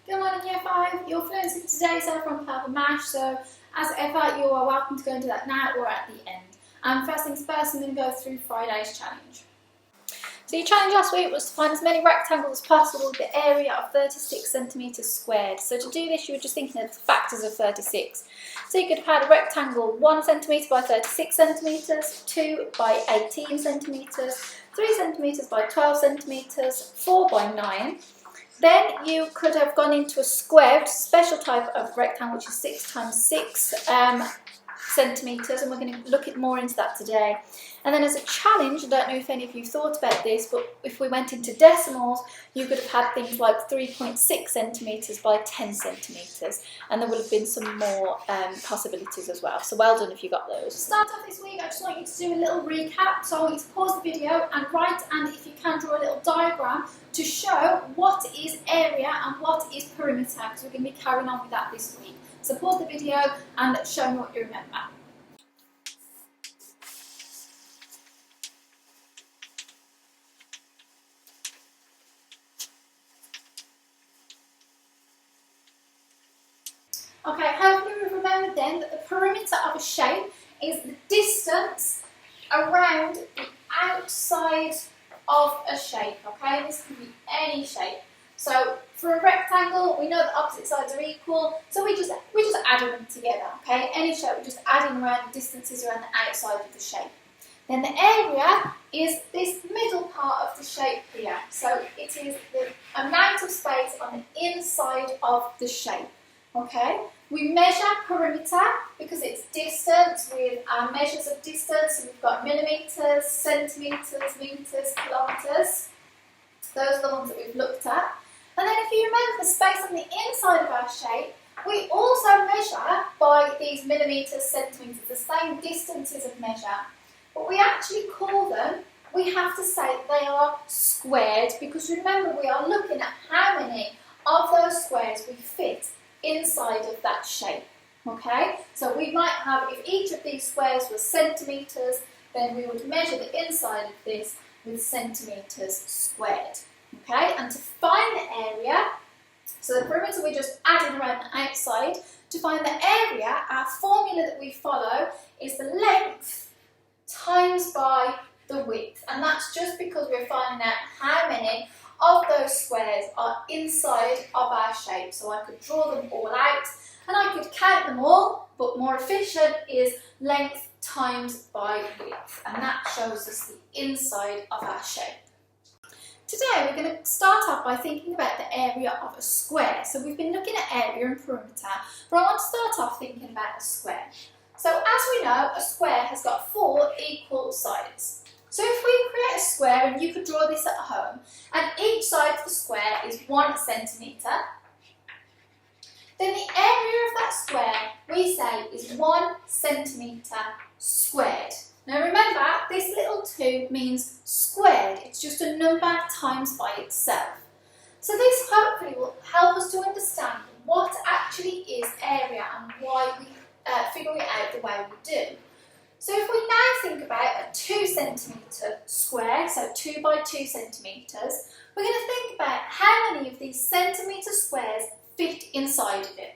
Good morning Year 5, your Fluency for today is from Purple Mash, so as ever you are welcome to go into that now or at the end. First things first, I'm going to go through Friday's challenge. So your challenge last week was to find as many rectangles as possible with the area of 36 centimetres squared. So to do this you were just thinking of the factors of 36. So you could have had a rectangle 1 centimetre by 36 centimetres, 2 by 18 centimetres, 3 centimetres by 12 centimetres, 4 by 9. Then you could have gone into a square, which is a special type of rectangle, which is 6 times 6 centimetres, and we're going to look more into that today. And then as a challenge, I don't know if any of you thought about this, but if we went into decimals, you could have had things like 3.6 centimetres by 10 centimetres, and there would have been some more possibilities as well. So well done if you got those. To start off this week, I just want you to do a little recap. So I want you to pause the video and write, and if you can, draw a little diagram to show what is area and what is perimeter, because we're going to be carrying on with that this week. So pause the video and show me what you remember. Okay, hopefully we've remembered then that the perimeter of a shape is the distance around the outside of a shape, okay? This can be any shape. So for a rectangle, we know that opposite sides are equal, so we just add them together, okay? Any shape, we're just adding around the distances around the outside of the shape. Then the area is this middle part of the shape here. So it is the amount of space on the inside of the shape, okay? We measure perimeter because it's distance with our measures of distance. So we've got millimetres, centimetres, metres, kilometres. Those are the ones that we've looked at. And then if you remember the space on the inside of our shape, we also measure by these millimetres, centimetres, the same distances of measure. But we actually call them, we have to say they are squared, because remember we are looking at how many of those squares we fit inside of that shape, okay? So we might have, if each of these squares was centimetres, then we would measure the inside of this with centimetres squared, okay? And to find the area, so the perimeter we just added around the outside, to find the area, our formula that we follow is the length times by the width, and that's just because we're finding out how many of those squares are inside of our shape. So I could draw them all out and I could count them all, but more efficient is length times by width, and that shows us the inside of our shape. Today we're going to start off by thinking about the area of a square. So we've been looking at area and perimeter, but I want to start off thinking about a square. So as we know, a square has got 4 equal sides. So if we create a square, and you could draw this at home, and each side of the square is 1 centimetre, then the area of that square we say is 1 centimetre squared. Now remember, this little 2 means squared. It's just a number times by itself. So this hopefully will help us to understand what actually is area and why we figure it out the way we do. So if we now think about a 2 centimetre square, so 2 by 2 centimetres, we're going to think about how many of these centimetre squares fit inside of it.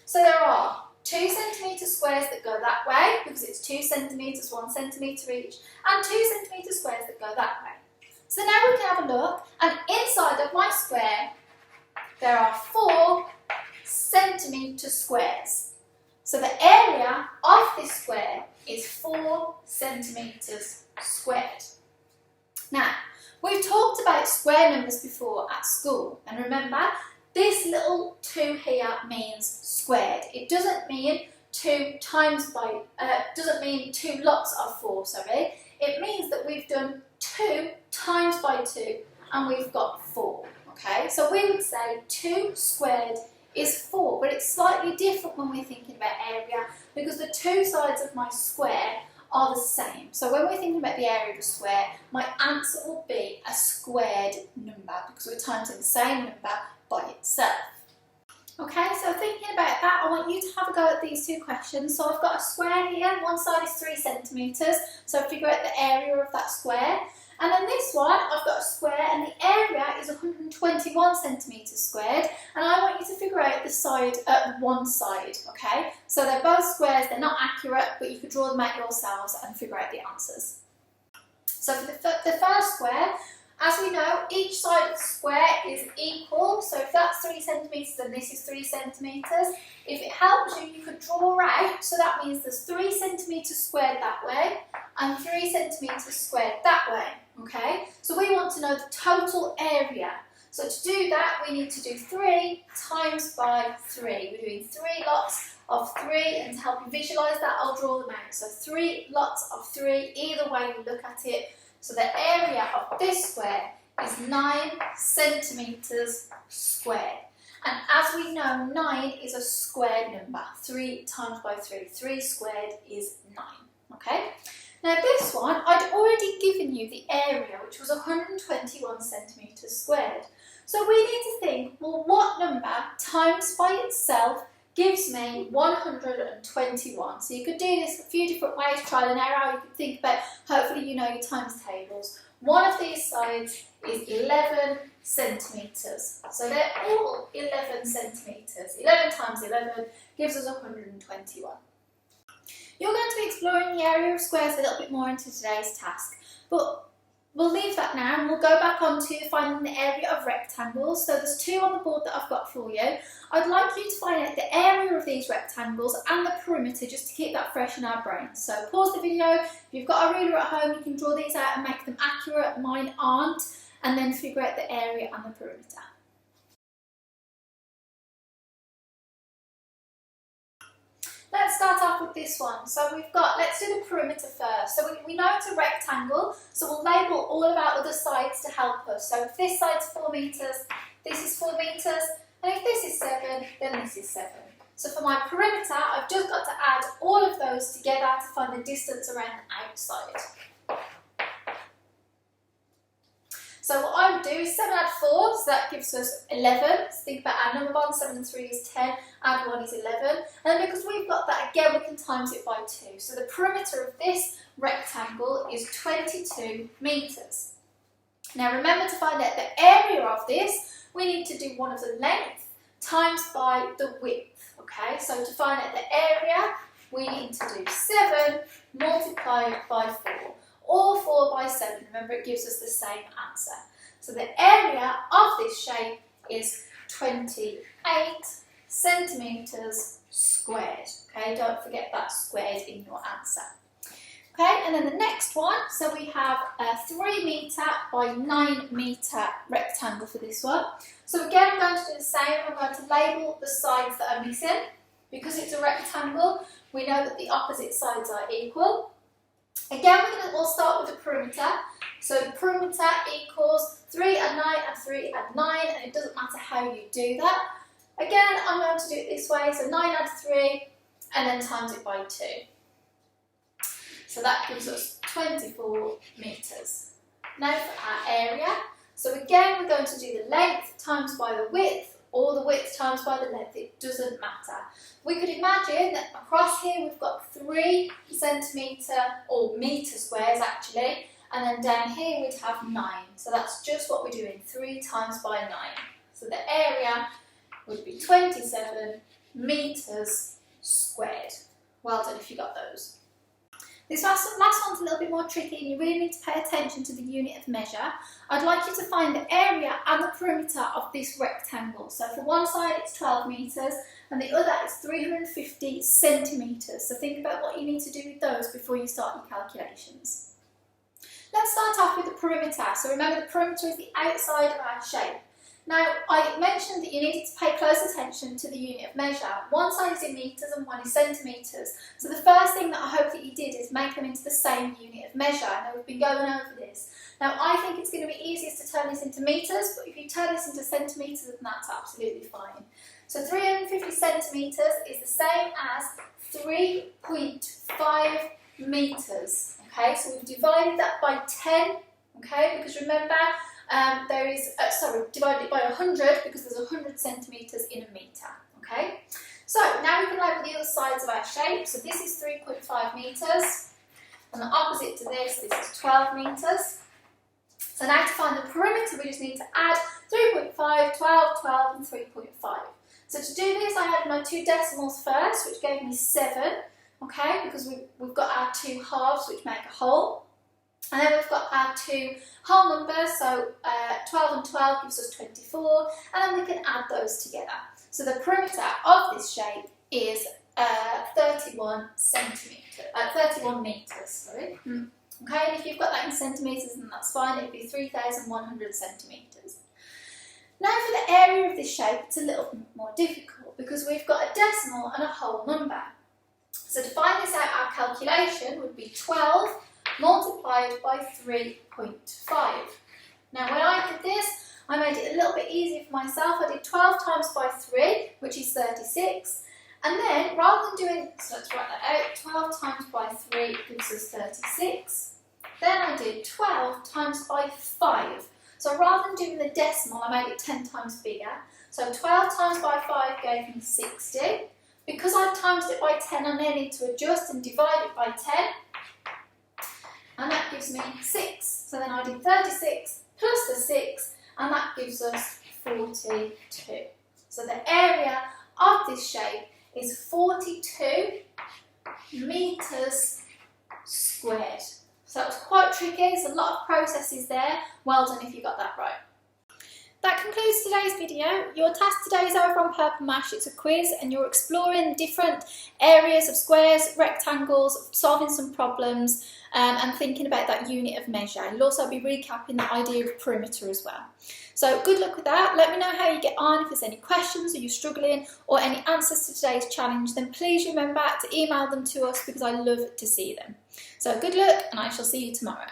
So there are 2 centimetre squares that go that way, because it's 2 centimetres, 1 centimetre each, and 2 centimetre squares that go that way. So now we can have a look, and inside of my square, there are 4 centimetre squares. So the area of this square is 4 centimetres squared. Now, we've talked about square numbers before at school, and remember, this little 2 here means squared. It doesn't mean 2 lots of 4, sorry. It means that we've done 2 times by 2, and we've got 4, okay? So we would say 2 squared is 4, but it's slightly different when we're thinking about area, because the 2 sides of my square are the same. So when we're thinking about the area of a square, my answer will be a squared number, because we're timesing the same number by itself. Okay, so thinking about that, I want you to have a go at these 2 questions. So I've got a square here, one side is 3 centimetres, so figure out the area of that square. And then this one, I've got a square and the area is 120 121 centimetres squared, and I want you to figure out the side at one side, okay? So they're both squares, they're not accurate, but you could draw them out yourselves and figure out the answers. So for the first square, as we know, each side of the square is equal, so if that's 3 centimetres and this is 3 centimetres, if it helps you, you could draw out, so that means there's 3 centimetres squared that way and 3 centimetres squared that way, okay? So we want to know the total area. So to do that, we need to do 3 times by 3. We're doing 3 lots of 3, and to help you visualise that, I'll draw them out. So 3 lots of 3, either way you look at it. So the area of this square is 9 centimetres squared. And as we know, 9 is a squared number. 3 times by 3. 3 squared is 9. Okay? Now this one, I'd already given you the area, which was 121 centimetres squared. So we need to think, well, what number times by itself gives me 121. So you could do this a few different ways, trial and error. You could think about, hopefully you know your times tables. One of these sides is 11 centimetres. So they're all 11 centimetres. 11 times 11 gives us 121. You're going to be exploring the area of squares a little bit more into today's task, but we'll leave that now and we'll go back on to finding the area of rectangles. So there's 2 on the board that I've got for you. I'd like you to find out the area of these rectangles and the perimeter, just to keep that fresh in our brains. So pause the video. If you've got a ruler at home, you can draw these out and make them accurate. Mine aren't. And then figure out the area and the perimeter. Let's start off with this one. So we've got, let's do the perimeter first. So we know it's a rectangle, so we'll label all of our other sides to help us. So if this side's 4 metres, this is 4 metres, and if this is 7, then this is 7. So for my perimeter, I've just got to add all of those together to find the distance around the outside. So what I would do is 7 add 4, so that gives us 11. So think about our number bond, 7 and 3 is 10, add 1 is 11. And then because we've got that, again, we can times it by 2. So the perimeter of this rectangle is 22 metres. Now remember, to find out the area of this, we need to do one of the length times by the width. Okay, so to find out the area, we need to do 7 multiplied by 4. Or 4 by 7, remember it gives us the same answer. So the area of this shape is 28 centimetres squared. Okay, don't forget that squared in your answer. Okay, and then the next one, so we have a 3 metre by 9 metre rectangle for this one. So again, I'm going to do the same. I'm going to label the sides that are missing. Because it's a rectangle, we know that the opposite sides are equal. Again, we'll start with the perimeter. So the perimeter equals 3 and 9 and 3 and 9, and it doesn't matter how you do that. Again, I'm going to do it this way, so 9 add 3, and then times it by 2. So that gives us 24 metres. Now for our area. So again, we're going to do the length times by the width, or the width times by the length, it doesn't matter. We could imagine that across here we've got 3 centimetre or metre squares actually, and then down here we'd have 9. So that's just what we're doing, 3 times by 9. So the area would be 27 metres squared. Well done if you got those. This last one's a little bit more tricky, and you really need to pay attention to the unit of measure. I'd like you to find the area and the perimeter of this rectangle. So for one side it's 12 metres and the other is 350 centimetres. So think about what you need to do with those before you start your calculations. Let's start off with the perimeter. So remember, the perimeter is the outside of our shape. Now, I mentioned that you needed to pay close attention to the unit of measure. One side is in metres and one is centimetres. So the first thing that I hope that you did is make them into the same unit of measure. Now, we've been going over this. Now, I think it's going to be easiest to turn this into metres, but if you turn this into centimetres, then that's absolutely fine. So 350 centimetres is the same as 3.5 metres. Okay, so we've divided that by 10, okay, because remember, divided it by 100 because there's 100 centimetres in a metre, okay? So now we can label the other sides of our shape. So this is 3.5 metres, and the opposite to this is 12 metres. So now to find the perimeter, we just need to add 3.5, 12, 12 and 3.5. So to do this, I added my 2 decimals first, which gave me 7, okay, because we've got our 2 halves, which make a whole. And then we've got our 2 whole numbers, so 12 and 12 gives us 24, and then we can add those together. So the perimeter of this shape is 31 metres, sorry. Okay, and if you've got that in centimetres, then that's fine, it'd be 3,100 centimetres. Now for the area of this shape, it's a little bit more difficult because we've got a decimal and a whole number. So to find this out, our calculation would be 12 multiplied by 3.5. Now when I did this, I made it a little bit easier for myself. I did 12 times by 3, which is 36. And then, rather than doing, so let's write that out, 12 times by 3 gives us 36. Then I did 12 times by 5. So rather than doing the decimal, I made it 10 times bigger. So 12 times by 5 gave me 60. Because I've times it by 10, I now need to adjust and divide it by 10. And that gives me 6. So then I did 36 plus the 6, and that gives us 42. So the area of this shape is 42 metres squared. So that was quite tricky, there's a lot of processes there. Well done if you got that right. That concludes today's video. Your task today is over on Purple Mash. It's a quiz and you're exploring different areas of squares, rectangles, solving some problems and thinking about that unit of measure. You'll also be recapping the idea of perimeter as well. So good luck with that. Let me know how you get on. If there's any questions or you're struggling or any answers to today's challenge, then please remember to email them to us because I love to see them. So good luck and I shall see you tomorrow.